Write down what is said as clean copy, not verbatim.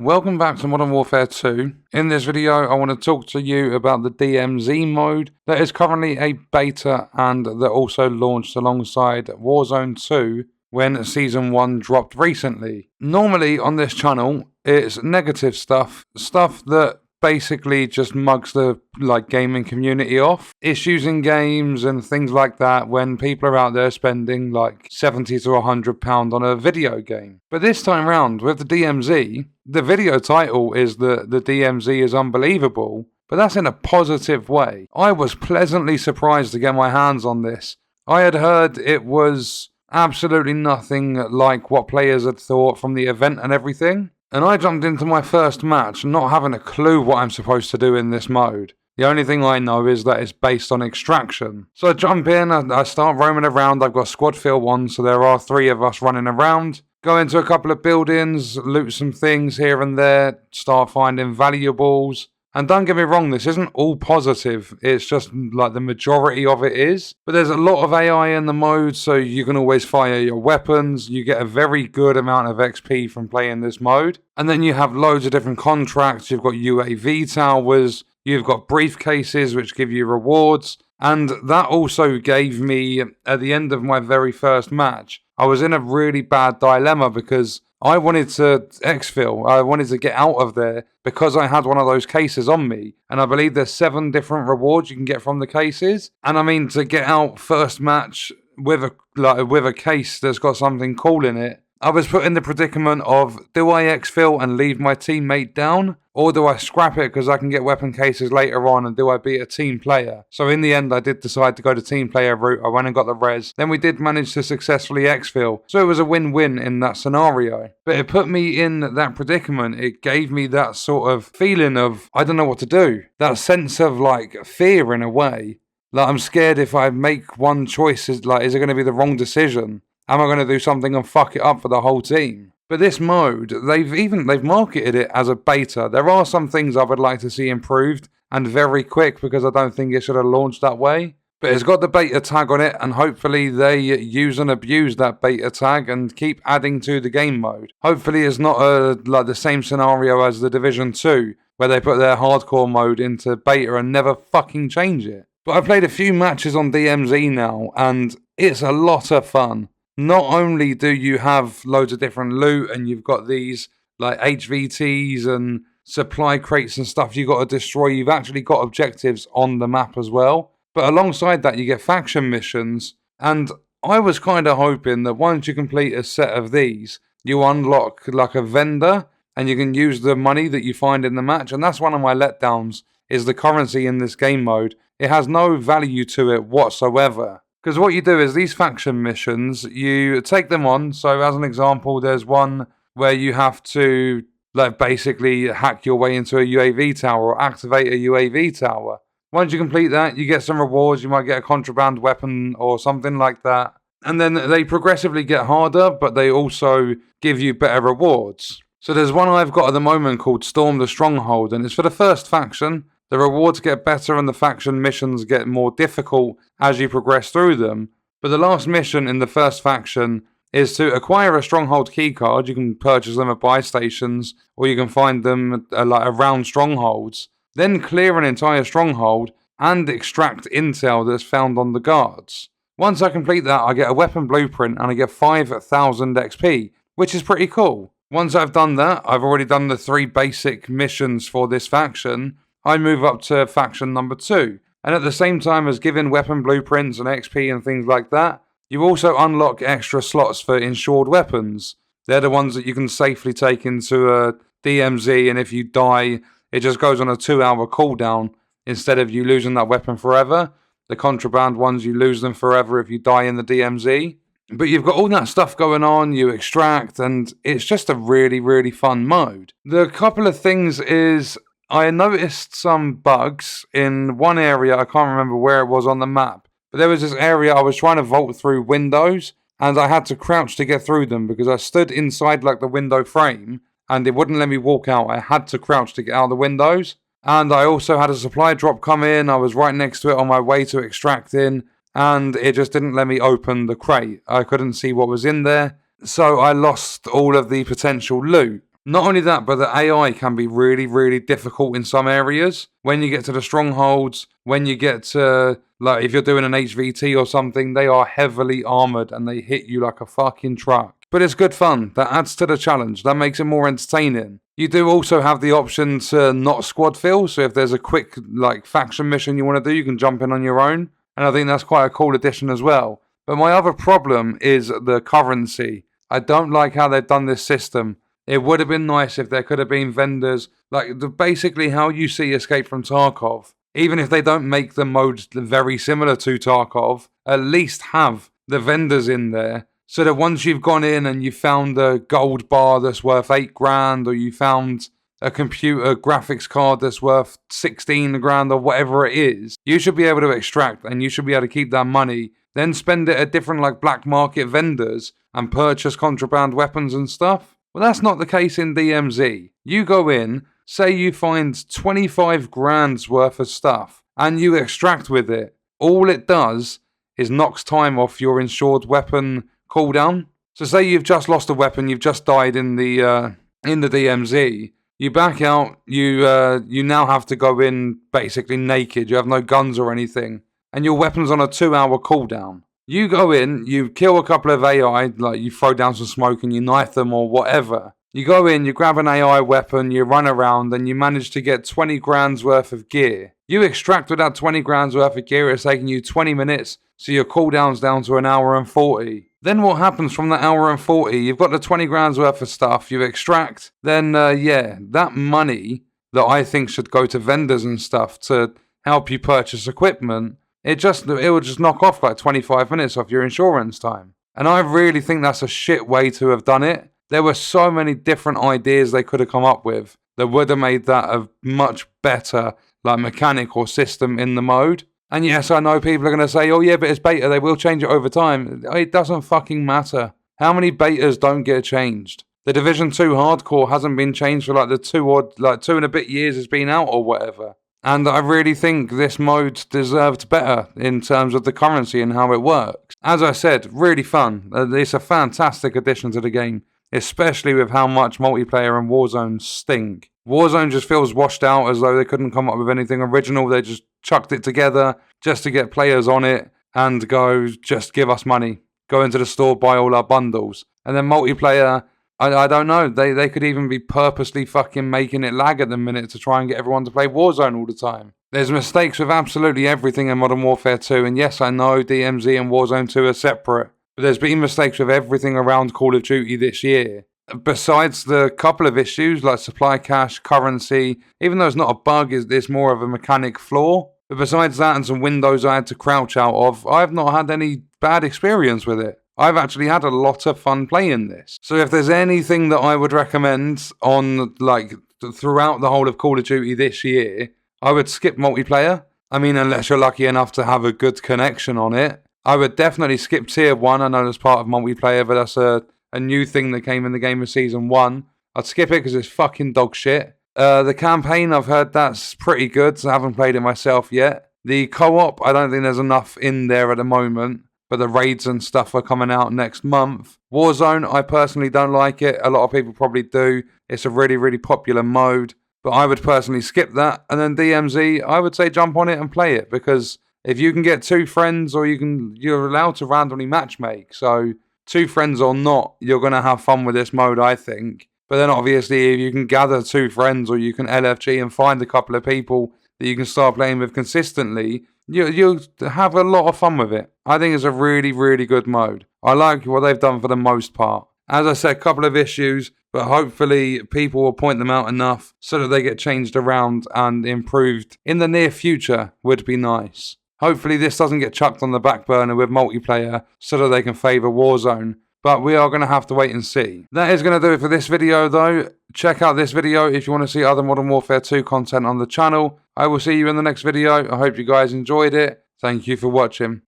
Welcome back to Modern Warfare 2. In this video, I want to talk to you about the DMZ mode that is currently a beta and that also launched alongside Warzone 2 when Season 1 dropped recently. Normally on this channel, it's negative stuff that basically just mugs the gaming community off. Issues in games and things like that when people are out there spending like £70 to £100 on a video game. But this time round with the DMZ, the video title is that the DMZ is unbelievable, but that's in a positive way. I was pleasantly surprised to get my hands on this. I had heard it was absolutely nothing like what players had thought from the event and everything. And I jumped into my first match not having a clue what I'm supposed to do in this mode. The only thing I know is that it's based on extraction. So I jump in, I start roaming around. I've got squad fill 1, so there are 3 of us running around. Go into a couple of buildings, loot some things here and there, start finding valuables. And don't get me wrong, this isn't all positive, it's just like the majority of it is. But there's a lot of AI in the mode, so you can always fire your weapons. You get a very good amount of XP from playing this mode. And then you have loads of different contracts. You've got UAV towers, you've got briefcases which give you rewards. And that also gave me, at the end of my very first match, I was in a really bad dilemma because I wanted to exfil. I wanted to get out of there because I had one of those cases on me. And I believe there's 7 different rewards you can get from the cases. And I mean, to get out first match with a case that's got something cool in it, I was put in the predicament of, do I exfil and leave my teammate down? Or do I scrap it because I can get weapon cases later on, and do I beat a team player? So in the end, I did decide to go the team player route. I went and got the res. Then we did manage to successfully exfil. So it was a win-win in that scenario. But it put me in that predicament. It gave me that sort of feeling of, I don't know what to do. That sense of fear in a way. I'm scared if I make one choice, is it going to be the wrong decision? Am I going to do something and fuck it up for the whole team? But this mode, they've marketed it as a beta. There are some things I would like to see improved and very quick because I don't think it should have launched that way. But it's got the beta tag on it, and hopefully they use and abuse that beta tag and keep adding to the game mode. Hopefully it's not the same scenario as the Division 2, where they put their hardcore mode into beta and never fucking change it. But I've played a few matches on DMZ now, and it's a lot of fun. Not only do you have loads of different loot and you've got these HVTs and supply crates and stuff you got to destroy, you've actually got objectives on the map as well. But alongside that, you get faction missions. And I was kind of hoping that once you complete a set of these, you unlock a vendor and you can use the money that you find in the match. And that's one of my letdowns, is the currency in this game mode. It has no value to it whatsoever. Because what you do is these faction missions, you take them on. So as an example, there's one where you have to basically hack your way into a UAV tower or activate a UAV tower. Once you complete that, you get some rewards. You might get a contraband weapon or something like that. And then they progressively get harder, but they also give you better rewards. So there's one I've got at the moment called Storm the Stronghold, and it's for the first faction. The rewards get better and the faction missions get more difficult as you progress through them. But the last mission in the first faction is to acquire a stronghold keycard. You can purchase them at buy stations, or you can find them around strongholds. Then clear an entire stronghold and extract intel that's found on the guards. Once I complete that, I get a weapon blueprint and I get 5,000 XP, which is pretty cool. Once I've done that, I've already done the 3 basic missions for this faction. I move up to faction number 2. And at the same time as giving weapon blueprints and XP and things like that, you also unlock extra slots for insured weapons. They're the ones that you can safely take into a DMZ, and if you die, it just goes on a 2-hour cooldown instead of you losing that weapon forever. The contraband ones, you lose them forever if you die in the DMZ. But you've got all that stuff going on, you extract, and it's just a really, really fun mode. The couple of things is, I noticed some bugs in one area. I can't remember where it was on the map, but there was this area I was trying to vault through windows, and I had to crouch to get through them because I stood inside the window frame and it wouldn't let me walk out. I had to crouch to get out of the windows. And I also had a supply drop come in. I was right next to it on my way to extracting, and it just didn't let me open the crate. I couldn't see what was in there, so I lost all of the potential loot. Not only that, but the AI can be really, really difficult in some areas. When you get to the strongholds, when you get to, like, if you're doing an HVT or something, they are heavily armored and they hit you like a fucking truck. But it's good fun. That adds to the challenge. That makes it more entertaining. You do also have the option to not squad fill. So if there's a quick, like, faction mission you want to do, you can jump in on your own. And I think that's quite a cool addition as well. But my other problem is the currency. I don't like how they've done this system. It would have been nice if there could have been vendors, like basically how you see Escape from Tarkov. Even if they don't make the modes very similar to Tarkov, at least have the vendors in there. So that once you've gone in and you found a gold bar that's worth 8 grand, or you found a computer graphics card that's worth 16 grand or whatever it is, you should be able to extract and you should be able to keep that money, then spend it at different like black market vendors and purchase contraband weapons and stuff. Well, that's not the case in DMZ. You go in, say you find 25 grand's worth of stuff and you extract with it. All it does is knocks time off your insured weapon cooldown. So say you've just lost a weapon, you've just died in the DMZ. You back out, you now have to go in basically naked. You have no guns or anything, and your weapon's on a 2-hour cooldown. You go in, you kill a couple of AI, like you throw down some smoke and you knife them or whatever. You go in, you grab an AI weapon, you run around, and you manage to get 20 grand's worth of gear. You extract with that 20 grand's worth of gear, it's taking you 20 minutes, so your cooldown's down to 1 hour and 40. Then what happens from that hour and 40? You've got the 20 grand's worth of stuff, you extract, then that money that I think should go to vendors and stuff to help you purchase equipment, it will just knock off like 25 minutes off your insurance time. And I really think that's a shit way to have done it. There were so many different ideas they could have come up with that would have made that a much better like mechanic or system in the mode. And yes, I know people are going to say, oh yeah, but it's beta, they will change it over time. It doesn't fucking matter. How many betas don't get changed? The Division 2 Hardcore hasn't been changed for like the 2 and a bit years it's been out or whatever. And I really think this mode deserved better in terms of the currency and how it works. As I said, really fun. It's a fantastic addition to the game, especially with how much multiplayer and Warzone stink. Warzone just feels washed out, as though they couldn't come up with anything original. They just chucked it together just to get players on it and go, just give us money. Go into the store, buy all our bundles. And then multiplayer, I don't know. They could even be purposely fucking making it lag at the minute to try and get everyone to play Warzone all the time. There's mistakes with absolutely everything in Modern Warfare 2. And yes, I know DMZ and Warzone 2 are separate. But there's been mistakes with everything around Call of Duty this year. Besides the couple of issues like supply cache, currency, even though it's not a bug, it's more of a mechanic flaw. But besides that and some windows I had to crouch out of, I've not had any bad experience with it. I've actually had a lot of fun playing this. So if there's anything that I would recommend on like throughout the whole of Call of Duty this year, I would skip multiplayer. I mean, unless you're lucky enough to have a good connection on it. I would definitely skip Tier 1. I know that's part of multiplayer, but that's a new thing that came in the game of Season 1. I'd skip it because it's fucking dog shit. The campaign, I've heard that's pretty good, so I haven't played it myself yet. The co-op, I don't think there's enough in there at the moment, but the raids and stuff are coming out next month. Warzone, I personally don't like it. A lot of people probably do. It's a really, really popular mode, but I would personally skip that. And then DMZ, I would say jump on it and play it, because if you can get 2 friends, or you're allowed to randomly matchmake, so 2 friends or not, you're going to have fun with this mode, I think. But then obviously, if you can gather 2 friends, or you can LFG and find a couple of people that you can start playing with consistently, you'll have a lot of fun with it. I think it's a really, really good mode. I like what they've done for the most part. As I said, a couple of issues, but hopefully people will point them out enough so that they get changed around and improved in the near future would be nice. Hopefully this doesn't get chucked on the back burner with multiplayer so that they can favour Warzone. But we are going to have to wait and see. That is going to do it for this video though. Check out this video if you want to see other Modern Warfare 2 content on the channel. I will see you in the next video. I hope you guys enjoyed it. Thank you for watching.